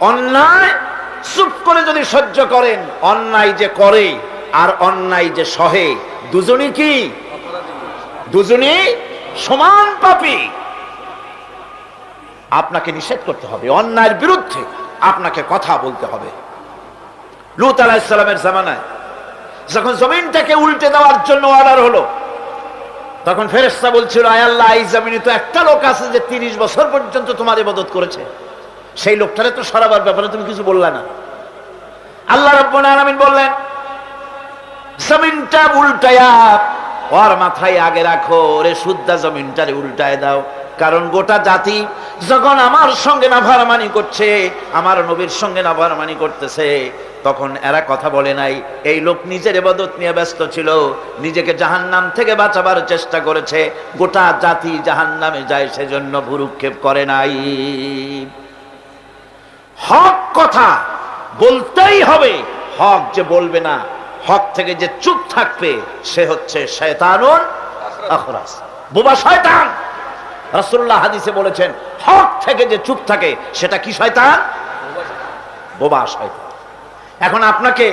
অন্যায় চুপ করে যদি সহ্য করেন, অন্যায় যে করে আর অন্যায় যে সহে, দুজনই কি? দুজনই সমান পাপী। আপনাকে নিষেধ করতে হবে, অন্যায়ের বিরুদ্ধে আপনাকে কথা বলতে হবে। লূত আলাইহিস সালামের জামানায় যখন জমিনটাকে উল্টে দেওয়ার জন্য অর্ডার হলো, তখন ফেরেশতা বলছিল, আয় আল্লাহ, এই জমিনে তো একটা লোক আছে যে 30 বছর পর্যন্ত তোমার ইবাদত করেছে, সেই লোকটারে তো সরাবার ব্যাপারে তুমি কিছু বললা না। আল্লাহ রাব্বুল আলামিন বললেন, জমিনটা উল্টায়া ওর মাথায় আগে রাখো, ওরে শুদ্ধা জমিনটারে উল্টায় দাও। কারণ গোটা জাতি যখন আমার সঙ্গে নাফরমানি করছে, আমার নবীর সঙ্গে নাফরমানি করতেছে, তখন এরা কথা বলে নাই। এই লোক নিজের ইবাদত নিয়ে ব্যস্ত ছিল, নিজেকে জাহান্নাম থেকে বাঁচাবার চেষ্টা করেছে। গোটা জাতি জাহান্নামে যায়, সেজন্য ভুরুক্ষেপ করে নাই। হক কথা বলতেই হবে। হক যে বলবে না, হক থেকে যে চুপ থাকবে, সে হচ্ছে শয়তানুন আখরাস, বোবা শয়তান। রাসূলুল্লাহ হাদিসে বলেছেন, হক থেকে যে চুপ থাকে সেটা কি শয়তান? বোবা শয়তান। এখন আপনাকে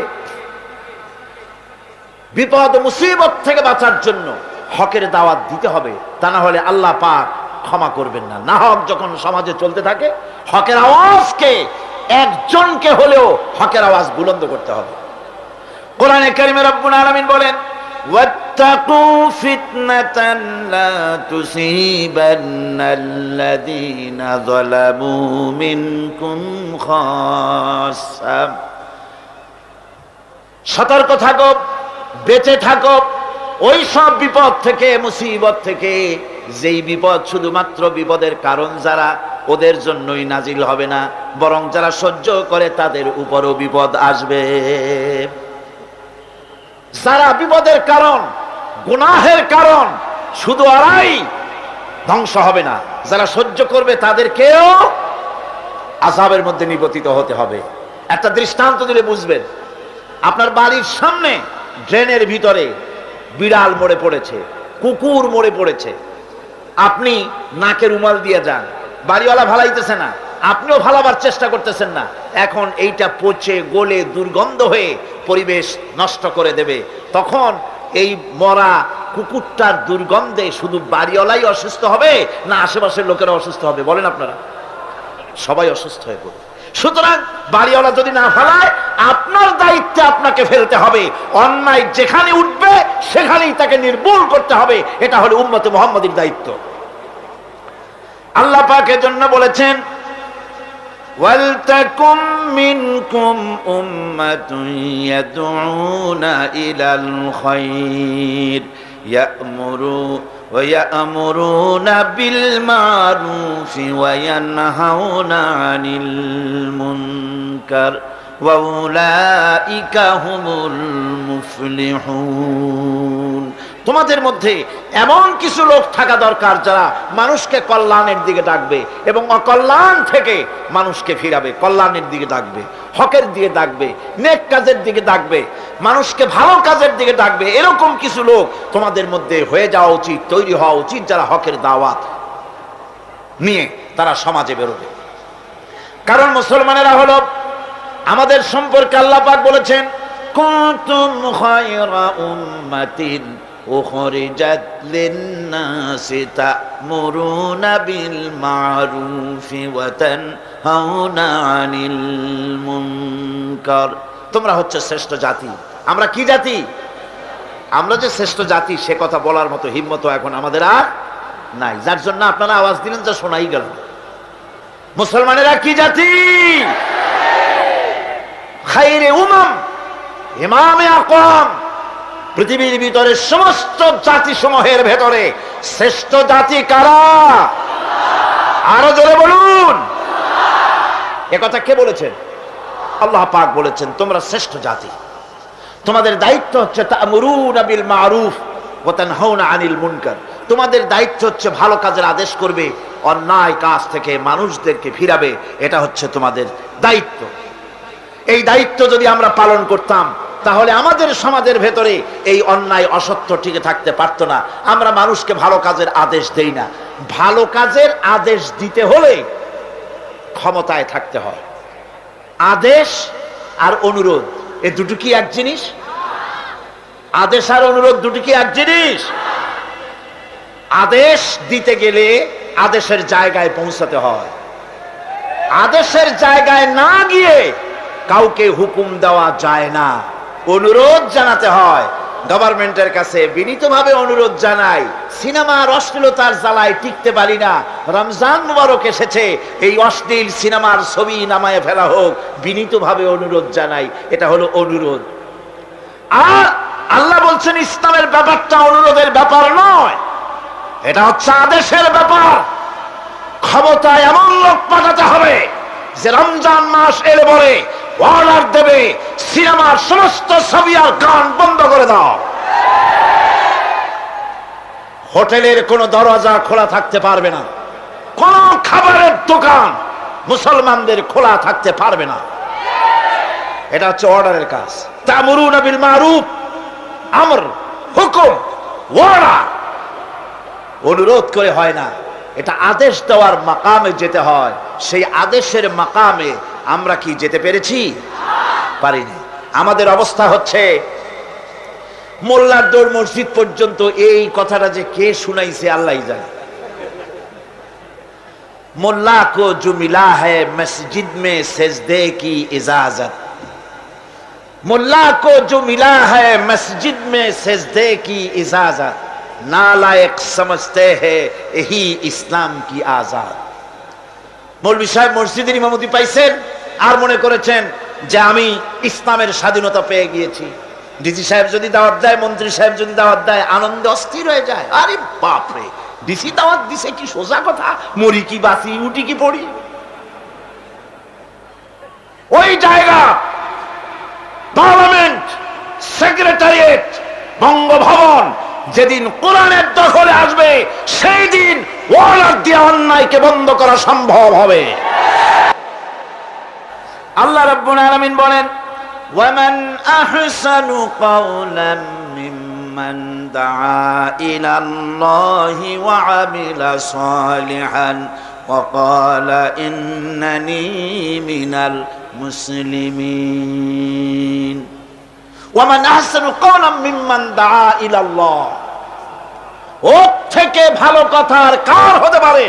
বিপদ মুসিবত থেকে বাঁচার জন্য হকের দাওয়াত দিতে হবে, তা না হলে আল্লাহ পাক ক্ষমা করবেন না। না হক যখন সমাজে চলতে থাকে, হকের আওয়াজকে, একজনকে হলেও হকের আওয়াজ বুলন্দ করতে হবে। কোরআনে কারিমে রব্বুল আলামিন বলেন, ওয়াত্তাকু ফিতনাতান লা তুসিবান্নাল্লাযীনা যালামু মিনকুম খাসসা। সতর্ক থাকো, বেঁচে থাকো ওই সব বিপদ থেকে, মুসিবত থেকে, যেই বিপদ শুধুমাত্র বিপদের কারণ যারা, ওদের জন্যই নাজিল হবে না, বরং যারা সহ্য করে তাদের উপরও বিপদ আসবে। যারা বিপদের কারণ, গুনাহের কারণ, শুধু ওরাই ধ্বংস হবে না, যারা সহ্য করবে তাদেরকেও আযাবের মধ্যে নিপতিত হতে হবে। একটা দৃষ্টান্ত দিলে বুঝবেন। আপনার বাড়ির সামনে ড্রেনের ভিতরে বিড়াল মরে পড়েছে, কুকুর মরে পড়েছে, আপনি নাকে রুমাল দিয়ে যান, বাড়িওয়ালা ভালাইতেছে না, আপনিও ভালাবার চেষ্টা করতেছেন না। এখন এইটা পচে গলে দুর্গন্ধ হয়ে পরিবেশ নষ্ট করে দেবে। তখন এই মরা কুকুরটার দুর্গন্ধে শুধু বাড়িওয়ালাই অসুস্থ হবে না আশেপাশের লোকেরা অসুস্থ হবে? বলেন আপনারা, সবাই অসুস্থ হয়ে পড়বে। সুতরাং বাড়িওয়ালা যদি না ফেলায়, আপনার দায়িত্বে আপনাকে ফেলতে হবে। অন্যায় যেখানে উঠবে সেখানেই তাকে নির্মূল করতে হবে। এটা হলো উম্মতে মুহাম্মাদীর দায়িত্ব। আল্লাহ পাক এর জন্য বলেছেন, ওয়ালতাকুম মিনকুম উম্মাতুন ইয়াদউনা ইলাল খায়র ওয়ায়ামুরুনা বিল মারুফি ওয়ায়ানহাউনা আনিল মুনকার ওয়া উলাইকা হুমুল মুফলিহুন। তোমাদের মধ্যে এমন কিছু লোক থাকা দরকার যারা মানুষকে কল্যাণের দিকে ডাকবে এবং অকল্যাণ থেকে মানুষকে ফিরাবে, কল্যাণের দিকে ডাকবে, হকের দিকে ডাকবে, নেক কাজের দিকে ডাকবে, মানুষকে ভালো কাজের দিকে ডাকবে। এরকম কিছু লোক তোমাদের মধ্যে হয়ে যাওয়া উচিত, তৈরি হওয়া উচিত, যারা হকের দাওয়াত নিয়ে তারা সমাজে বেরোবে। কারণ মুসলমানেরা হলো আমাদের সম্পর্কে আল্লাহ পাক বলেছেন, কুনতুম খায়রা উম্মাতিন উখরিজাত লিন-নাসি তা'মুরুনা বিল মা'রুফি ওয়া তানহাউনা আনিল মুনকার। তোমরা হচ্ছে শ্রেষ্ঠ জাতি। আমরা কি জাতি? আমরা যে শ্রেষ্ঠ জাতি সে কথা বলার মতো হিম্মত এখন আমাদের আর নাই, যার জন্য আপনারা আওয়াজ দিলেন, যা শোনাই গেল। মুসলমানেরা কি জাতি? খায়রে উমাম, ইমামে আকওয়াম। পৃথিবীর ভিতরে সমস্ত জাতি সমূহের ভেতরে শ্রেষ্ঠ জাতি কারা? আরো জোরে বলুন। একথা কে বলেছেন? আল্লাহ পাক বলেছেন, তোমরা শ্রেষ্ঠ জাতি। তোমাদের দায়িত্ব হচ্ছে তা'মুরুনা বিল মা'রুফ ওয়া তানহাউনা আনিল মুনকার। তোমাদের দায়িত্ব হচ্ছে ভালো কাজের আদেশ করবে, অন্যায় কাজ থেকে মানুষদেরকে ফিরাবে। এটা হচ্ছে তোমাদের দায়িত্ব। এই দায়িত্ব যদি আমরা পালন করতাম, তাহলে আমাদের সমাজের ভেতরে এই অন্যায় অসত্য টিকে থাকতে পারতো না। আমরা মানুষকে ভালো কাজের আদেশ দেই না। ভালো কাজের আদেশ দিতে হলে ক্ষমতায় থাকতে হয়। আদেশ আর অনুরোধ, এ দুটো কি এক জিনিস? আদেশ আর অনুরোধ দুটো কি এক জিনিস? আদেশ দিতে গেলে আদেশের জায়গায় পৌঁছাতে হয়, আদেশের জায়গায় না গিয়ে কাউকে হুকুম দেওয়া যায় না, অনুরোধ জানাতে হয়। গভর্নমেন্টের কাছে বিনীতভাবে অনুরোধ জানাই, সিনেমার অশ্লীলতার জ্বালায় টিকতে পারি না, রমজান মুবারক এসেছে, এই অশ্লীল সিনেমার ছবি নামায় ফেলা হোক, বিনীতভাবে অনুরোধ জানাই। এটা হলো অনুরোধ। আর আল্লাহ বলছেন ইসলামের ব্যাপারটা অনুরোধের ব্যাপার নয়, এটা হচ্ছে আদেশের ব্যাপার। ক্ষমতায় এমন লোক পাঠাতে হবে যে রমজান মাস এলে পরে অর্ডার দেবে, সিনেমার সমস্ত ছবি আর গান বন্ধ করে দাও। হোটেলের কোনো দরজা খোলা থাকতে পারবে না, কোন খাবারের দোকান মুসলমানদের খোলা থাকতে পারবে না। এটা হচ্ছে অর্ডারের কাজ। তা'মুরুনা বিল মারুফ, আমর, হুকুম, অর্ডার। অনুরোধ করে হয় না, এটা আদেশ দেওয়ার মাকামে যেতে হয়। সেই আদেশের মাকামে আমরা কি যেতে পেরেছি? পারিনি। আমাদের অবস্থা হচ্ছে, মোল্লার দৌড় মসজিদ পর্যন্ত, এই কথাটা যে কে শুনাইছে আল্লাহই জানে। মোল্লা কো জো মিলা হ্যায় মসজিদ মে সেজদে কি ইজাজত, মোল্লা কো জো মিলা হ্যায় মসজিদ মে সেজদে কি ইজাজত, নালায়েক সমঝতে হ্যায় यही ইসলাম কি আজাদ। মৌলভী সাহেব মসজিদের ইমামতি পাইছেন আর মনে করেছেন যে আমি ইসলামের স্বাধীনতা পেয়ে গিয়েছি। ডিসি সাহেব যদি দাওয়াত দেয়, মন্ত্রী সাহেব যদি দাওয়াত দেয়, আনন্দে অস্থির হয়ে যায়। আরে বাপরে, ডিসি দাওয়াত দিছে, কি সোজা কথা, মরি কি বাঁচি, উঠি কি পড়ি। ওই জায়গা পার্লামেন্ট, সেক্রেটারিয়েট, বঙ্গভবন যেদিন কোরআনের দখলে আসবে, সেই দিন ওয়ালাদ দিয়ে অন্যায়কে বন্ধ করা সম্ভব হবে। আল্লাহ রাব্বুল আলামিন বলেন, ওয়ামান আহসানু কাওলাম মিম্মান দাআ ইলাল্লাহি ওয়া আমিলা সালিহান ওয়া ক্বালা ইন্নানি মিনাল মুসলিমিন। ওয়ামান আহসানু কাওলাম মিম্মান দাআ ইলাল্লাহ, ওর থেকে ভালো কথা আর কার হতে পারে?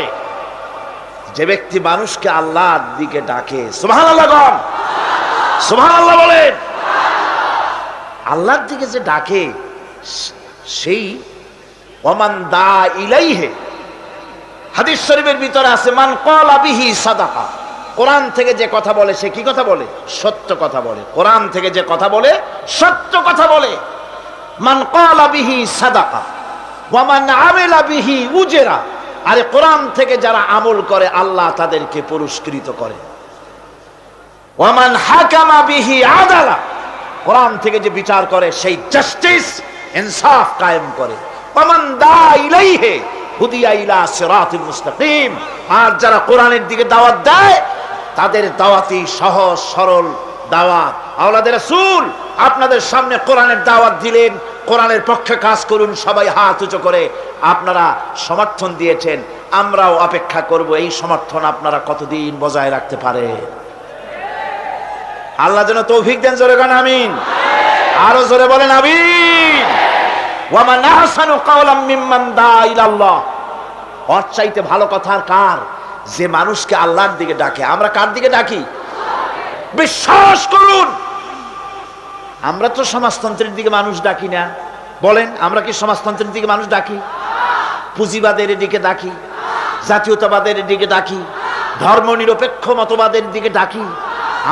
যে ব্যক্তি মানুষকে আল্লাহর দিকে ডাকে। সুবহানাল্লাহ বলেন, সুবহানাল্লাহ বলেন। আল্লাহর দিকে যে ডাকে, সেই ওয়ামান দা ইলাইহি, হাদিস শরীফের ভিতরে আছে, মান ক্বালা বিহি সাদাকা, কোরআন থেকে যে কথা বলে সে কি কথা বলে? সত্য কথা বলে। কোরআন থেকে যে কথা বলে সত্য কথা বলে। মান ক্বালা বিহি সাদাকা ওয়া মান আমিলা বিহি উজরা, আরে কোরআন থেকে যারা আমল করে আল্লাহ তাদেরকে পুরস্কৃত করে। ওয়া মান হাকামা বিহি আদালা, কোরআন থেকে যে বিচার করে সেই জাস্টিস, ইনসাফ কায়েম করে। ওয়া মান দা ইলাইহি হুদিয়া ইলা সিরাতিল মুস্তাকিম, আর যারা কোরআনের দিকে দাওয়াত দেয় তাদের দাওয়াতি সহজ সরল দাওয়াত। আওলাদে রাসূল আপনাদের সামনে কোরআনের দাওয়াত দিলেন, কোরআনের পক্ষে কাজ করুন, সবাই হাত উঁচু করে আপনারা সমর্থন দিয়েছেন। আমরাও অপেক্ষা করব এই সমর্থন আপনারা কতদিন বজায় রাখতে পারে। আল্লাহ যেন তৌফিক দেন। জোরে গান আমিন, আরো জোরে বলেন আমিন। ওয়া মান আহসানু কাওলাম মিম্মান দাআ ইলাল্লাহ, ওর চাইতে ভালো কথা আর কার? যে মানুষকে আল্লাহর দিকে ডাকে। আমরা কার দিকে ডাকি? বিশ্বাস করুন, আমরা তো সমাজতন্ত্রের দিকে মানুষ ডাকি না। বলেন, আমরা কি সমাজতন্ত্রের দিকে মানুষ ডাকি? পুঁজিবাদের দিকে ডাকি, জাতীয়তাবাদের দিকে ডাকি, ধর্মনিরপেক্ষ মতবাদের দিকে ডাকি।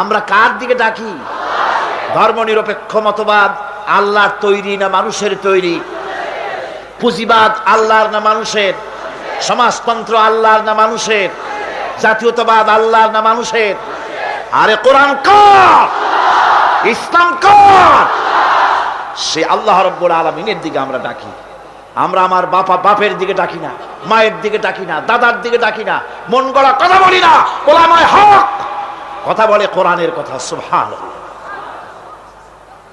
আমরা কার দিকে ডাকি? ধর্মনিরপেক্ষ মতবাদ আল্লাহর তৈরি না মানুষের তৈরি? পুঁজিবাদ আল্লাহর না মানুষের? সমাজতন্ত্র আল্লাহর না মানুষের? জাতীয়তাবাদ আল্লাহর না মানুষের? আরে কোরআন কার? ইসলাম কার? সে আল্লাহ রাব্বুল আলামিনের দিকে আমরা ডাকি। আমরা আমার বাপের দিকে ডাকি না, মায়ের দিকে ডাকি না, দাদার দিকে ডাকি না, মন গড়া কথা বলি না। ওলামায়ে হক কথা বলে কোরআনের কথা। সুবহানাল্লাহ।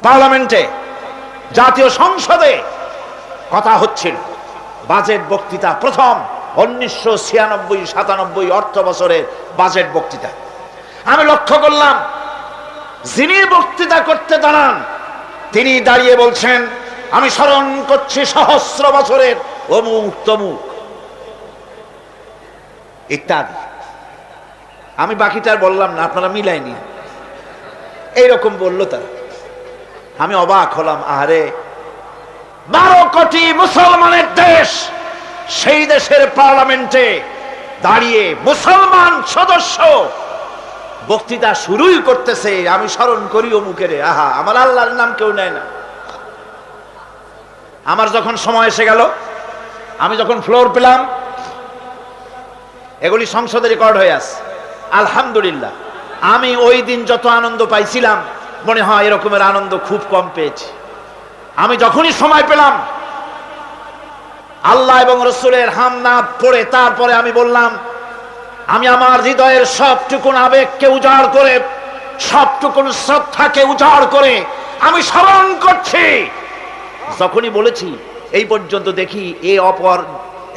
পার্লামেন্টে, জাতীয় সংসদে কথা হচ্ছিল, বাজেট বক্তৃতা, প্রথম 1996-97 অর্থ বছরের বাজেট বক্তৃতা। আমি লক্ষ্য করলাম যিনি বক্তৃতা করতে দাঁড়ান তিনি দাঁড়িয়ে বলছেন, আমি স্মরণ করছি সহস্র বছরের অমুক তমুক ইত্যাদি। আমি বাকিটার বললাম না, আপনারা মিলাইনি। এইরকম বললো তারা। আমি অবাক হলাম, আরে 12 কোটি মুসলমানের দেশ, সেই দেশের পার্লামেন্টে দাঁড়িয়ে মুসলমান সদস্য বক্তৃতা শুরুই করতেছে, আমি স্মরণ করি অমুকের। আহা, আমার আল্লাহর নাম কেউ নেয় না। আমার যখন সময় এসে গেল, আমি যখন ফ্লোর পেলাম, এগুলি সংসদে রেকর্ড হয়ে আছে। আলহামদুলিল্লাহ, আমি ওই দিন যত আনন্দ পাইছিলাম মনে হয় এরকমের আনন্দ খুব কম পেয়েছি। আমি যখনই সময় পেলাম আল্লাহ এবং রসুলের হামনাদ পড়ে তারপরে আমি বললাম, আমি আমার হৃদয়ের সবটুকুন আবেগকে উজাড় করে, সবটুকুন শ্রদ্ধাকে উজাড় করে আমি স্মরণ করছি। যখনই বলেছি এই পর্যন্ত দেখি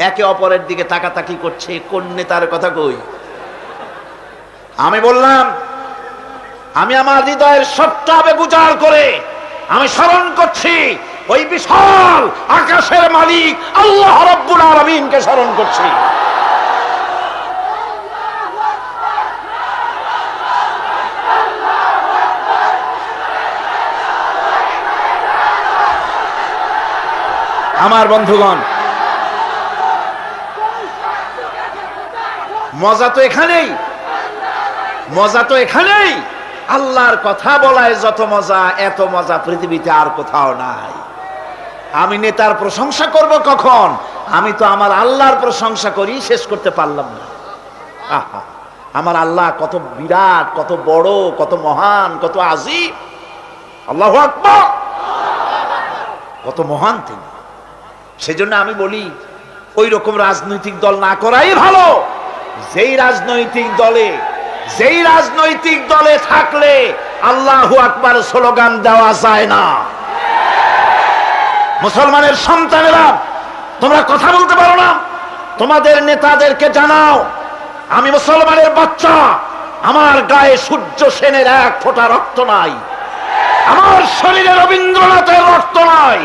একে অপরের দিকে তাকাতাকি করছে, কোন নেতার কথা কই। আমি বললাম, আমি আমার হৃদয়ের সবটা আবেগ উজাড় করে আমি স্মরণ করছি ওই বিশাল আকাশের মালিক আল্লাহ রাব্বুল আলামিনকে স্মরণ করছি। আমার বন্ধুগণ, মজা তো এখানেই, মজা তো এখানেই। আল্লাহর কথা বলায় যত মজা, এত মজা পৃথিবীতে আর কোথাও নাই। আমি নেতার প্রশংসা করব কখন? আমি তো আমার আল্লাহর প্রশংসা করি, শেষ করতে পারলাম না। আহা, আমার আল্লাহ কত বিরাট, কত বড়, কত মহান, কত আজিম। আল্লাহু আকবার, কত মহান তিনি। সেজন্য আমি বলি, ওই রকম রাজনৈতিক দল না করাই ভালো। যেই রাজনৈতিক দলে থাকলে আল্লাহু আকবার স্লোগান দেওয়া যায় না। মুসলমানের সন্তানেরা, তোমরা কথা বলতে পারো না, তোমাদের নেতাদেরকে জানাও, আমি মুসলমানের বাচ্চা, আমার গায়ে সূর্য সেনের এক ফোঁটা রক্ত নাই, আমার শরীরে রবীন্দ্রনাথের রক্ত নাই,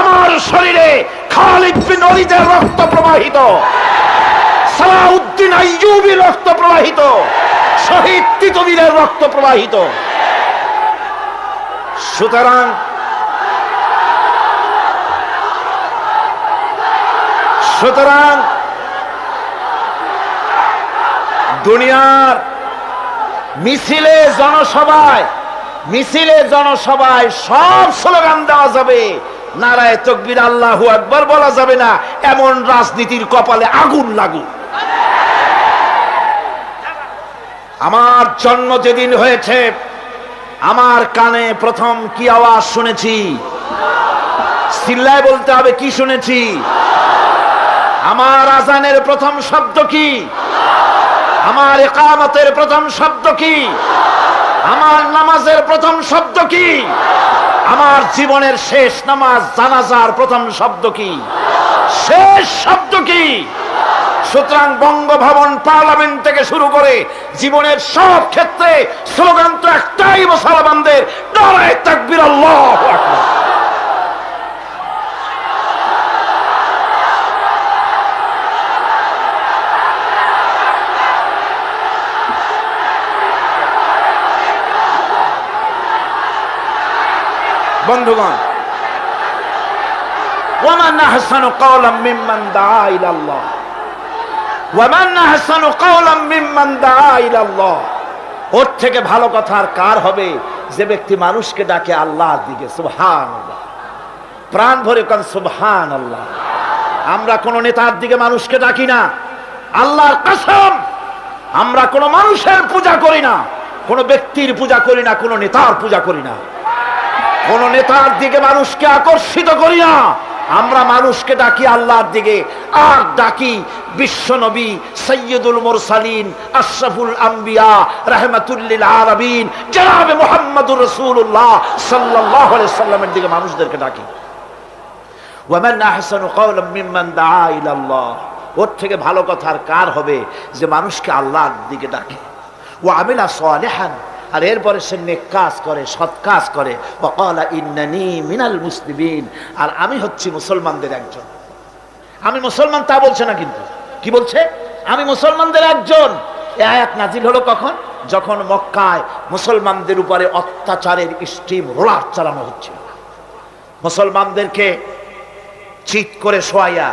আমার শরীরে খালিদ বিন ওয়ালিদের রক্ত প্রবাহিত, সালাউদ্দিন আইয়ুবীর রক্ত প্রবাহিত, শহীদ তিতুমীরের রক্ত প্রবাহিত। সুতরাং দুনিয়ার মিছিলে জনসভায় সব স্লোগান দেওয়া যাবে, নারায়ে তাকবীর আল্লাহু আকবার বলা যাবে না, এমন রাজনীতির কপালে আগুন লাগুক। আমার জন্ম যেদিন হয়েছে, আমার কানে প্রথম কি আওয়াজ শুনেছি? চিল্লায় বলতে হবে, কি শুনেছি? আমার আজানের প্রথম শব্দ কি? আমার ইকামতের প্রথম শব্দ কি? আমার নামাজের প্রথম শব্দ কি? আমার জীবনের শেষ নামাজ জানাজার প্রথম শব্দ কি? শেষ শব্দ কি? সুতরাং বঙ্গভবন, পার্লামেন্ট থেকে শুরু করে জীবনের সব ক্ষেত্রে স্লোগান তো একটাই মুসলমানদের, নারায়ে তাকবীর আল্লাহু আকবার। বন্ধুগণ, ওয়ামান আহসানু কাওলাম মিম্মান দাআ ইলাল্লাহ, ওয়ামান আহসানু কাওলাম মিম্মান দাআ ইলাল্লাহ। ওর থেকে ভালো কথা আর কার হবে যে ব্যক্তি মানুষকে ডাকে আল্লাহর দিকে। সুবহানাল্লাহ, প্রাণ ভরে কোন সুবহানাল্লাহ। আমরা কোন নেতার দিকে মানুষকে ডাকি না, আল্লাহর কসম, আমরা কোন মানুষের পূজা করি না, কোন ব্যক্তির পূজা করি না, কোন নেতার পূজা করি না, কোন নেতার দিকে মানুষকে আকর্ষিত করি না। আমরা মানুষকে ডাকি আল্লাহর দিকে, আর ডাকি বিশ্ব নবী সৈয়দুল মুরসালিন আশরাফুল আম্বিয়া রাহমাতুল লিল আলামিন জনাবে মুহাম্মদুর রাসূলুল্লাহ সাল্লাল্লাহু আলাইহি সাল্লামের দিকে মানুষদেরকে ডাকি। ওয়ামান আহসানু কাওলাম মিম্মান দাআ ইলাল্লাহ। ওর থেকে ভালো কথা আর কার হবে যে মানুষকে আল্লাহর দিকে ডাকে। ওয়া আমিলা সালিহান, আর এরপরে সে নেক কাজ করে, সৎ কাজ করে। ওয়াকালা ইন্নানি মিনাল মুসলিমিন, আর আমি হচ্ছি মুসলমানদের একজন। আমি মুসলমান তা বলছে না, কিন্তু কি বলছে? আমি মুসলমানদের একজন। এই আয়াত নাজিল হলো কখন? যখন মক্কায় মুসলমানদের উপরে অত্যাচারের স্টিম রোলার চালানো হচ্ছিল। মুসলমানদেরকে চিৎ করে শোয়াইয়া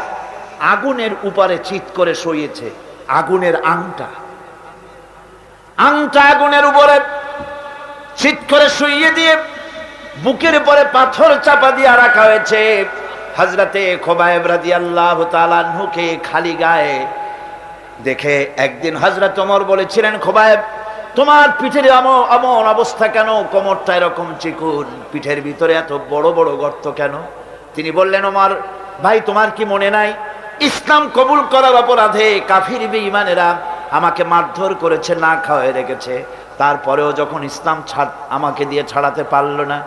আগুনের উপরে চিৎ করে শোয়েছে। আগুনের আংটা আগুনের উপরে চিৎ করে শুইয়ে দিয়ে বুকের উপরে পাথর চাপা দিয়ে রাখা হয়েছে। হযরতে খুবাইব রাদিয়াল্লাহু তাআলা আনহুকে খালি গায়ে দেখে একদিন হযরত ওমর বলেছিলেন, খুবাইব, তোমার পিঠের এমন অবস্থা কেন? কোমরটা এরকম চিকুন, পিঠের ভিতরে এত বড় বড় গর্ত কেন? তিনি বললেন, ওমর ভাই, তোমার কি মনে নাই ইসলাম কবুল করার অপরাধে কাফির বেঈমানেরা আমাকে মারধর করেছে, না খাওয়ায় রেখেছে। তারপরেও যখন ইসলাম আমাকে দিয়ে ছাড়াতে পারলো না,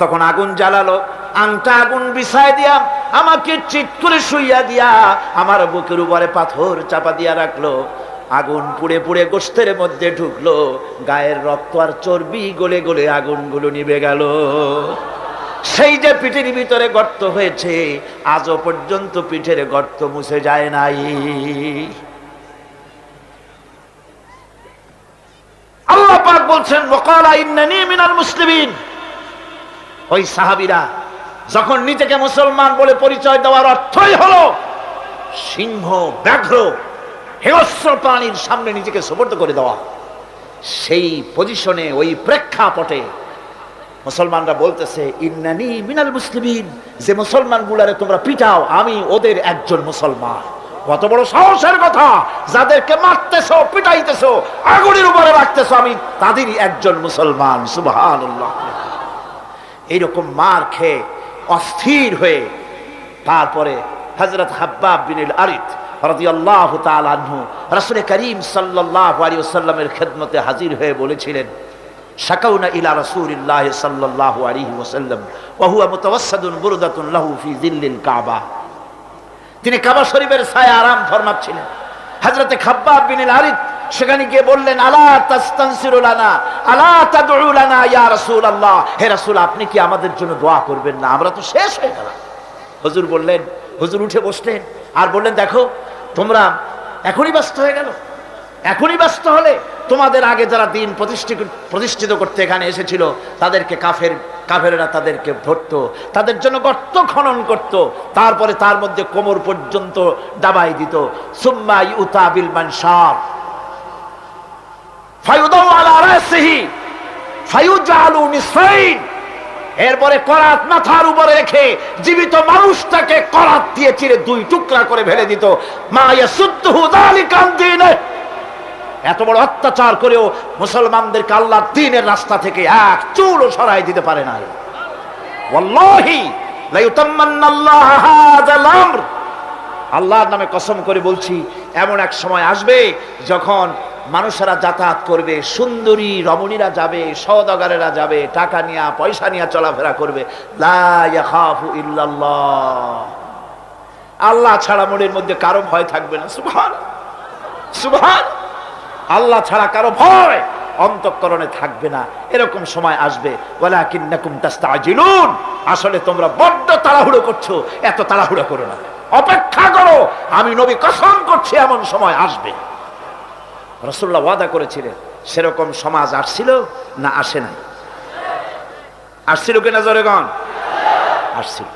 তখন আগুন জ্বালালো, আংটা আগুন বিছায় দিয়া আমাকে চিৎ করে শুইয়া দিয়া আমার বুকের উপরে পাথর চাপা দিয়া রাখলো। আগুন পুড়ে পুড়ে গোশতের মধ্যে ঢুকলো, গায়ের রক্ত আর চর্বি গলে গলে আগুনগুলো নিভে গেল। সেই যে পিঠের ভিতরে গর্ত হয়েছে, আজও পর্যন্ত পিঠের গর্ত মুছে যায় নাই। আল্লাহ পাক বলছেন, ওয়াকালা ইন্নানি মিনাল মুসলিমিন। ওই সাহাবীরা যখন নিজেকে মুসলমান বলে পরিচয় দেওয়ার অর্থই হলো সিংহ, ব্যাঘ্র, হিংস্র প্রাণীর সামনে নিজেকে সুপর্দ করে দেওয়া, সেই পজিশনে, ওই প্রেক্ষাপটে মুসলমানরা বলতেছে, ইন্নানি মিনাল মুসলিমিন, যে মুসলমানগুলারে তোমরা পিটাও, আমি ওদের একজন মুসলমান। কত বড় সাহসের কথা! যাদেরকে মারতেছো, পিটাইতেছো, আগুনের উপরে রাখতেছো, আমি তাদেরই একজন মুসলমান। সুবহানাল্লাহ। এইরকম মার খেয়ে অস্থির হয়ে তারপরে হযরত হাব্বাব বিন আরিত রাদিয়াল্লাহু তাআলা আনহু রাসূল করিম সাল্লাল্লাহু আলাইহি ওয়াসাল্লামের খেদমতে হাজির হয়ে বলেছিলেন, শাকাউনা ইলা রাসূলিল্লাহ সাল্লাল্লাহু আলাইহি ওয়াসাল্লাম ওয়া হুয়া মুতাওয়াসসাদুন বুরদাতুন লাহু ফি যিল্লিল কাবা। তিনি কাবা শরীফের ছায়ায় আরাম ফরমাচ্ছিলেন। হযরত হাব্বাব বিন আরিত সেখানে গিয়ে বললেন, আলা তাস্তানসিরু লানা, আলা তাদউ লানা ইয়া রাসূলুল্লাহ, হে রাসূল, আপনি কি আমাদের জন্য দোয়া করবেন না? আমরা তো শেষ হয়ে গেলাম। হুজুর বললেন, হুজুর উঠে বসলেন আর বললেন, দেখো, তোমরা এখনই ব্যস্ত হয়ে গেল। এখনই ব্যস্ত হলে তোমাদের আগে যারা দিন প্রতিষ্ঠিত করতে এখানে এসেছিল, তাদেরকে কাফেররা তাদেরকে ধরতো, তাদের জন্য গর্ত খনন করত, তারপরে তার মধ্যে কোমর পর্যন্ত ডাবাই দিত। সুম্মা ইউতা বিল মানশার ফায়ুদাউ আলা রাসিহি ফায়ুজালু নিসফাইন, এরপরে করাত মাথার উপরে রেখে জীবিত মানুষটাকে করাত দিয়ে চিরে দুই টুকরা করে ফেলে দিত। মা ইয়াসুদ্দুহু যালিকা আন দীনে, এত বড় অত্যাচার করেও মুসলমানদেরকে আল্লাহর দ্বীনের রাস্তা থেকে এক চুলও সরাই দিতে পারে না। ওয়াল্লাহি লা ইউতাম্মান্নাল্লাহু হাযাল আমর, আল্লাহর নামে কসম করে বলছি, এমন এক সময় আসবে যখন মানুষেরা যাতায়াত করবে, সুন্দরী রমণীরা যাবে, সওদাগরেরা যাবে, টাকা নিয়ে পয়সা নিয়ে চলাফেরা করবে, লা ইয়াখাফু ইল্লাল্লাহ, আল্লাহ ছাড়া মনের মধ্যে কারো ভয় থাকবে না। সুবহানাল্লাহ, সুবহানাল্লাহ, আল্লাহ ছাড়া কারো ভয় অন্তঃকরণে থাকবে না। এরকম সময় আসবে, ওয়ালাকিন্নাকুম তাস্তাজিলুন, আসলে তোমরা বড্ড তাড়াহুড়ো করছো, এত তাড়াহুড়ো করো না, অপেক্ষা করো, আমি নবী কসম করছি এমন সময় আসবে। রাসূলুল্লাহ ওয়াদা করেছিলেন। সেরকম সমাজ আসছিল না আসে নাই? আসছিল কিনা জোরে গণ? আসছিল।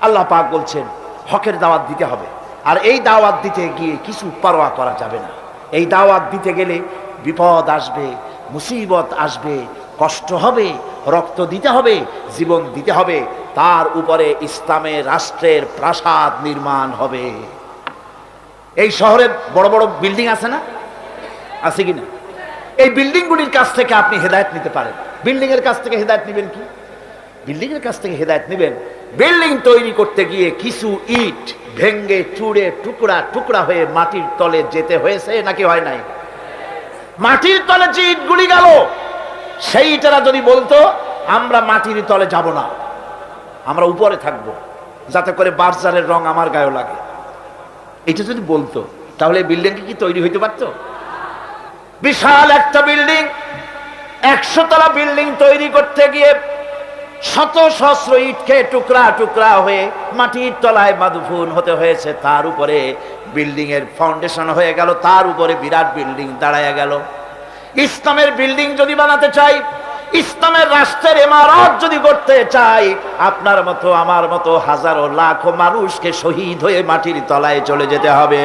আল্লাহ পাক বলছেন, হকের দাওয়াত দিতে হবে, আর এই দাওয়াত দিতে গিয়ে কিছু পরোয়া করা যাবে না। এই দাওয়াত দিতে গেলে বিপদ আসবে, মুসিবত আসবে, কষ্ট হবে, রক্ত দিতে হবে, জীবন দিতে হবে, তার উপরে ইসলামের রাষ্ট্রের প্রাসাদ নির্মাণ হবে। এই শহরে বড় বড় বিল্ডিং আছে না? আছে কিনা? এই বিল্ডিংগুলির কাছ থেকে আপনি হেদায়েত নিতে পারেন। বিল্ডিং এর কাছ থেকে হেদায়েত নেবেন কি? বিল্ডিং এর কাছ থেকে হেদায়েত নেবেন, বিল্ডিং তৈরি করতে গিয়ে কিছু ইট ভেঙ্গে চুড়ে টুকরা টুকরা হয়ে মাটির তলে যেতে হয়েছে নাকি হয় নাই? মাটির তলে যে ইটগুলি গেল, সেই ইটেরা যদি বলতো আমরা মাটির তলে যাব না, আমরা উপরে থাকব, যাতে করে বার্জারের রং আমার গায়ে লাগে, এটা যদি বলতো, তাহলে বিল্ডিং কি তৈরি হইতে পারতো? বিশাল একটা বিল্ডিং, 100 তলা বিল্ডিং তৈরি করতে গিয়ে শত সহস্র ইটকে টুকরা টুকরা হয়ে মাটির তলায় মাদফুন হতে হয়েছে, তার উপরে বিল্ডিং এর ফাউন্ডেশন হয়ে গেল, তার উপরে বিরাট বিল্ডিং দাঁড়ায় গেল। ইসলামের বিল্ডিং যদি বানাতে চাই, ইসলামের রাষ্ট্রের ইমারত যদি করতে চাই, আপনার মতো আমার মতো হাজারো লাখো মানুষকে শহীদ হয়ে মাটির তলায় চলে যেতে হবে।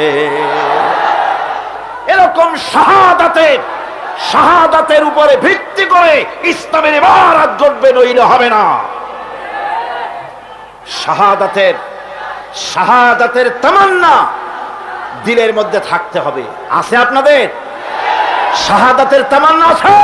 এরকম শাহাদাতের উপরে ভিত্তি করে ইসলামের ইমারত গড়বে, নইলে হবে না। শাহাদাতের তামান্না দিলের মধ্যে থাকতে হবে। আছে আপনাদের শাহাদাতের তামান্না? আছে।